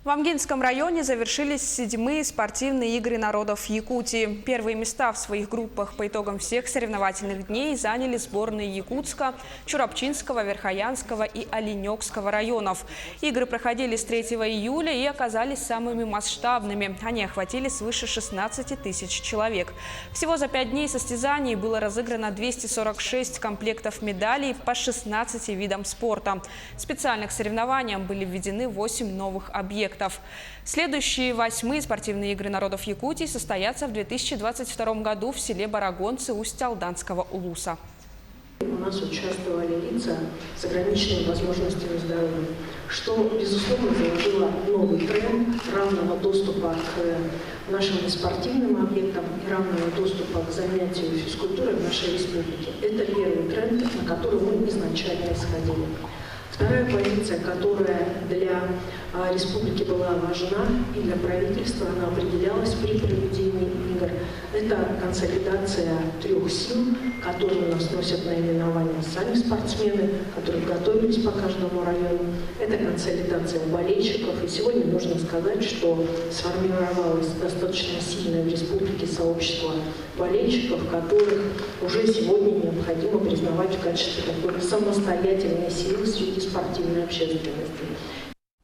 В Амгинском районе завершились 7-е спортивные игры народов Якутии. Первые места в своих группах по итогам всех соревновательных дней заняли сборные Якутска, Чурапчинского, Верхоянского и Оленёкского районов. Игры проходили с 3 июля и оказались самыми масштабными. Они охватили свыше 16 тысяч человек. Всего за 5 дней состязаний было разыграно 246 комплектов медалей по 16 видам спорта. В специальных соревнованиях были введены 8 новых объектов. Следующие 8-е спортивные игры народов Якутии состоятся в 2022 году в селе Барагонцы Усть-Алданского улуса. У нас участвовали лица с ограниченными возможностями здоровья, что, безусловно, заложило новый тренд равного доступа к нашим спортивным объектам и равного доступа к занятию физкультурой в нашей республике. Это первый тренд, на который мы изначально исходили. Вторая позиция, которая для республики была важна и для правительства, она определялась при проведении игр. Это консолидация 3 сил, которые у нас носят наименование сами спортсмены, которые готовились по каждому району. Это консолидация болельщиков. И сегодня нужно сказать, что сформировалось достаточно сильное в республике сообщество болельщиков, которых уже сегодня необходимо признавать в качестве такой самостоятельной силы среди спортивной общественности.